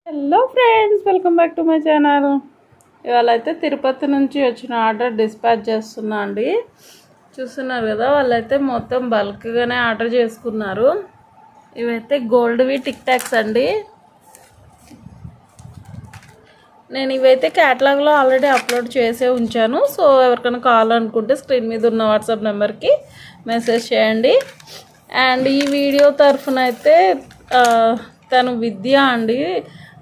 Hello friends, welcome back to my channel. ఇవాళ అయితే తిరుపతి నుంచి వచ్చిన ఆర్డర్ డిస్పాచ్ చేస్తున్నా అండి. చూస్తున్నారు కదా, వాళ్ళైతే మొత్తం బల్క్గానే ఆర్డర్ చేసుకున్నారు. ఇవైతే గోల్డ్వి టిక్ టాక్స్ అండి. నేను ఇవైతే క్యాటలాగ్లో ఆల్రెడీ అప్లోడ్ చేసే ఉంచాను. సో ఎవరికైనా కావాలనుకుంటే స్క్రీన్ మీద ఉన్న వాట్సాప్ నెంబర్కి మెసేజ్ చేయండి. అండ్ ఈ వీడియో తరఫున అయితే తను విద్య అండి,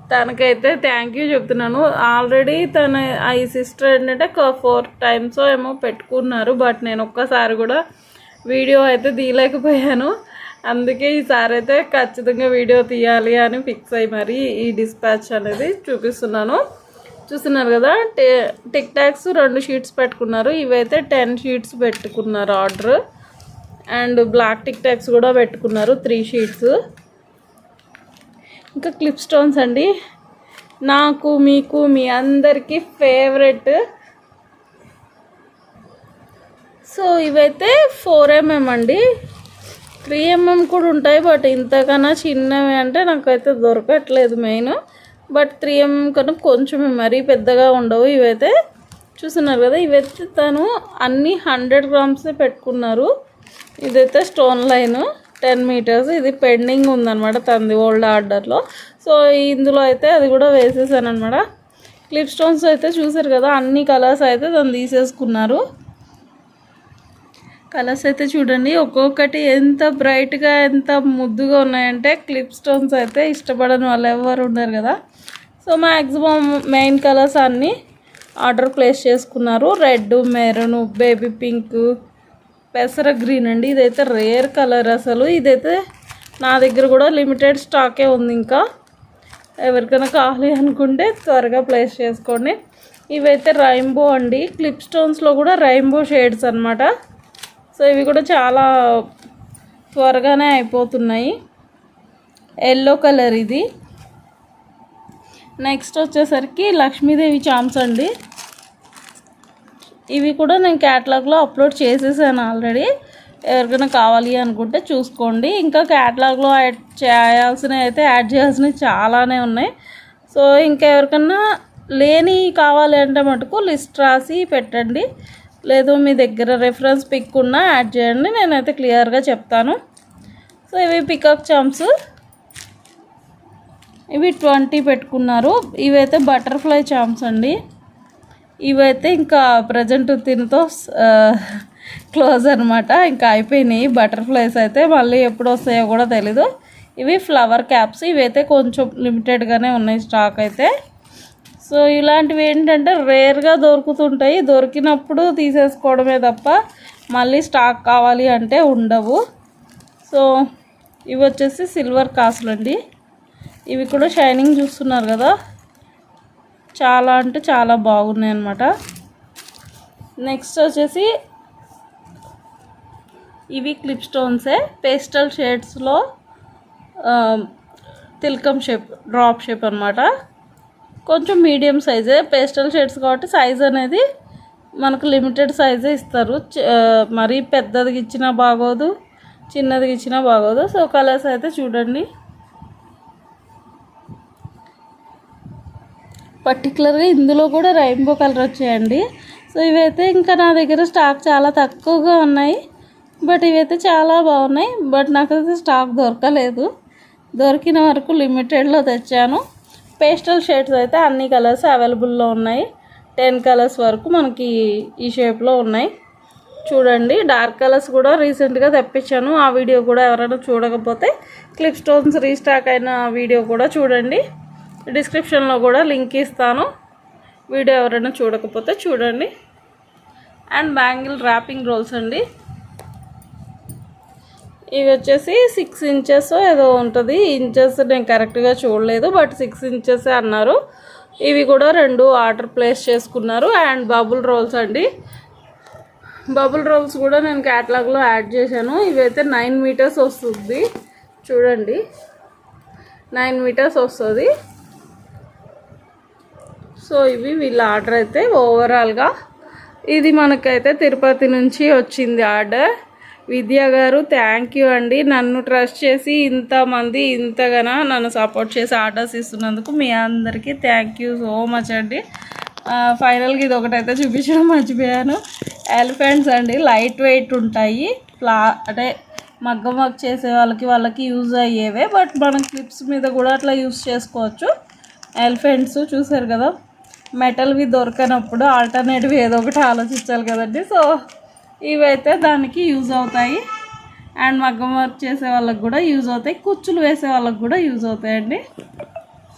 తనకైతే థ్యాంక్ యూ చెప్తున్నాను. ఆల్రెడీ తన ఈ సిస్టర్ ఏంటంటే 4 times ఏమో పెట్టుకున్నారు. బట్ నేను ఒక్కసారి కూడా వీడియో అయితే తీయలేకపోయాను. అందుకే ఈసారి అయితే ఖచ్చితంగా వీడియో తీయాలి అని ఫిక్స్ అయ్యి మరి ఈ డిస్పాచ్ అనేది చూపిస్తున్నాను. చూస్తున్నారు కదా, టిక్ టాక్స్ 2 sheets పెట్టుకున్నారు. ఇవైతే 10 sheets పెట్టుకున్నారు order. And black tic tacs కూడా పెట్టుకున్నారు 3 sheets. ఇంకా క్లిప్ స్టోన్స్ అండి, నాకు మీకు మీ అందరికీ ఫేవరెట్. సో ఇవైతే 4mm అండి. 3mm కూడా ఉంటాయి, బట్ ఇంతకన్నా చిన్నవి అంటే నాకైతే దొరకట్లేదు మెయిన్. బట్ 3mm కన్నా కొంచెం మరీ పెద్దగా ఉండవు. ఇవైతే చూస్తున్నారు కదా, ఇవైతే తను అన్నీ 100 grams పెట్టుకున్నారు. ఇదైతే స్టోన్ లైన్ 10 meters. ఇది పెండింగ్ ఉందన్నమాట తనది ఓల్డ్ ఆర్డర్లో. సో ఇందులో అయితే అది కూడా వేసేసాను అనమాట. క్లిప్ స్టోన్స్ అయితే చూసారు కదా, అన్ని కలర్స్ అయితే తను తీసేసుకున్నారు. కలర్స్ అయితే చూడండి, ఒక్కొక్కటి ఎంత బ్రైట్గా ఎంత ముద్దుగా ఉన్నాయంటే క్లిప్ స్టోన్స్ అయితే ఇష్టపడని వాళ్ళు ఎవరు ఉండరు కదా. సో మ్యాక్సిమం మెయిన్ కలర్స్ అన్నీ ఆర్డర్ ప్లేస్ చేసుకున్నారు. రెడ్, మెరూన్, బేబీ పింక్, పెసర గ్రీన్ అండి. ఇదైతే రేర్ కలర్ అసలు. ఇదైతే నా దగ్గర కూడా లిమిటెడ్ స్టాకే ఉంది. ఇంకా ఎవరికైనా కావాలి అనుకుంటే త్వరగా ప్లేస్ చేసుకోండి. ఇవైతే రైంబో అండి. క్లిప్ స్టోన్స్లో కూడా రైంబో షేడ్స్ అనమాట. సో ఇవి కూడా చాలా త్వరగానే అయిపోతున్నాయి. ఎల్లో కలర్ ఇది. నెక్స్ట్ వచ్చేసరికి లక్ష్మీదేవి చామ్స్ అండి. ఇవి కూడా నేను క్యాటలాగ్లో అప్లోడ్ చేసేసాను ఆల్రెడీ. ఎవరికైనా కావాలి అనుకుంటే చూసుకోండి. ఇంకా క్యాటలాగ్లో యాడ్ చేయాల్సినవి అయితే యాడ్ చేయాల్సినవి చాలానే ఉన్నాయి. సో ఇంకా ఎవరికన్నా లేని కావాలి అంటే మటుకు లిస్ట్ రాసి పెట్టండి. లేదు మీ దగ్గర రెఫరెన్స్ పిక్ ఉన్నా యాడ్ చేయండి, నేనైతే క్లియర్గా చెప్తాను. సో ఇవి పికాక్ చామ్స్, ఇవి 20 పెట్టుకున్నారు. ఇవైతే బటర్ఫ్లై చామ్స్ అండి. ఇవైతే ఇంకా ప్రజెంట్ తినతో క్లోజ్ అనమాట, ఇంకా అయిపోయినాయి. బటర్ఫ్లైస్ అయితే మళ్ళీ ఎప్పుడు వస్తాయో కూడా తెలీదు. ఇవి ఫ్లవర్ క్యాప్స్. ఇవైతే కొంచెం లిమిటెడ్గానే ఉన్నాయి స్టాక్ అయితే. సో ఇలాంటివి ఏంటంటే రేర్గా దొరుకుతుంటాయి. దొరికినప్పుడు తీసేసుకోవడమే తప్ప మళ్ళీ స్టాక్ కావాలి అంటే ఉండవు. సో ఇవి వచ్చేసి సిల్వర్ కాసులు అండి. ఇవి కూడా షైనింగ్ చూస్తున్నారు కదా, చాలా అంటే చాలా బాగున్నాయి అన్నమాట. నెక్స్ట్ వచ్చేసి ఇవి క్లిప్ స్టోన్సే, పేస్టల్ షేడ్స్లో తిలకం షేప్, డ్రాప్ షేప్ అనమాట. కొంచెం మీడియం సైజే, పేస్టల్ షేడ్స్ కాబట్టి సైజ్ అనేది మనకు లిమిటెడ్ సైజే ఇస్తారు. మరీ పెద్దదిగా ఇచ్చినా బాగోదు, చిన్నదిగా ఇచ్చినా బాగోదు. సో కలర్స్ అయితే చూడండి, పర్టికులర్గా ఇందులో కూడా రెయిన్బో కలర్ వచ్చాయండి. సో ఇవైతే ఇంకా నా దగ్గర స్టాక్ చాలా తక్కువగా ఉన్నాయి, బట్ ఇవైతే చాలా బాగున్నాయి. బట్ నాకైతే స్టాక్ దొరకలేదు, దొరికిన వరకు లిమిటెడ్లో తెచ్చాను. పేస్టల్ షేడ్స్ అయితే అన్ని కలర్స్ అవైలబుల్లో ఉన్నాయి. 10 colors వరకు మనకి ఈ షేప్లో ఉన్నాయి. చూడండి, డార్క్ కలర్స్ కూడా రీసెంట్గా తెప్పించాను. ఆ వీడియో కూడా ఎవరైనా చూడకపోతే క్లిప్ స్టోన్స్ రీస్టాక్ అయిన వీడియో కూడా చూడండి. డిస్క్రిప్షన్లో కూడా లింక్ ఇస్తాను, వీడియో ఎవరైనా చూడకపోతే చూడండి. అండ్ బ్యాంగిల్ ర్యాపింగ్ రోల్స్ అండి. ఇవి వచ్చేసి 6 inches ఏదో ఉంటుంది. ఇంచెస్ నేను కరెక్ట్గా చూడలేదు, బట్ 6 inches అన్నారు. ఇవి కూడా 2 ఆర్డర్ ప్లేస్ చేసుకున్నారు. అండ్ బబుల్ రోల్స్ అండి. బబుల్ రోల్స్ కూడా నేను క్యాటలాగ్లో యాడ్ చేశాను. ఇవైతే 9 meters వస్తుంది. చూడండి, 9 meters వస్తుంది. సో ఇవి వీళ్ళ ఆర్డర్ అయితే ఓవరాల్గా ఇది మనకైతే తిరుపతి నుంచి వచ్చింది ఆర్డర్. విద్య గారు థ్యాంక్ యూ అండి. నన్ను ట్రస్ట్ చేసి ఇంతమంది ఇంతగానో నన్ను సపోర్ట్ చేసి ఆర్డర్స్ ఇస్తున్నందుకు మీ అందరికీ థ్యాంక్ యూ సో మచ్ అండి. ఫైనల్గా ఇది ఒకటైతే చూపించడం మర్చిపోయాను. ఎలిఫెంట్స్ అండి, లైట్ వెయిట్ ఉంటాయి. అంటే మగ్గం వర్క్ చేసే వాళ్ళకి యూజ్ అయ్యేవే, బట్ మనం క్లిప్స్ మీద కూడా అట్లా యూజ్ చేసుకోవచ్చు. ఎలిఫెంట్స్ చూసారు కదా, మెటల్వి దొరకనప్పుడు ఆల్టర్నేటివ్ ఏదో ఒకటి ఆలోచించాలి కదండి. సో ఇవైతే దానికి యూజ్ అవుతాయి. అండ్ మగ్గం వర్క్ చేసే వాళ్ళకి కూడా యూజ్ అవుతాయి, కుచ్చులు వేసే వాళ్ళకి కూడా యూజ్ అవుతాయండి.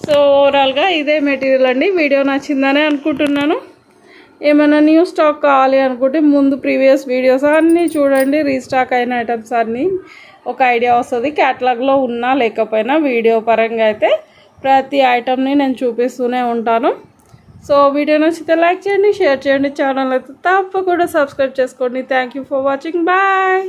సో ఓవరాల్గా ఇదే మెటీరియల్ అండి. వీడియో నచ్చిందని అనుకుంటున్నాను. ఏమైనా న్యూ స్టాక్ కావాలి అనుకుంటే ముందు ప్రీవియస్ వీడియోస్ అన్నీ చూడండి. రీస్టాక్ అయిన ఐటమ్స్ అన్నీ ఒక ఐడియా వస్తుంది. క్యాటలాగ్లో ఉన్నా లేకపోయినా వీడియో పరంగా అయితే ప్రతి ఐటమ్ని నేను చూపిస్తూనే ఉంటాను. సో వీడియో నచ్చితే లైక్ చేయండి, షేర్ చేయండి, ఛానల్ అయితే తప్పకుండా సబ్స్క్రైబ్ చేసుకోండి. Thank you for watching. Bye.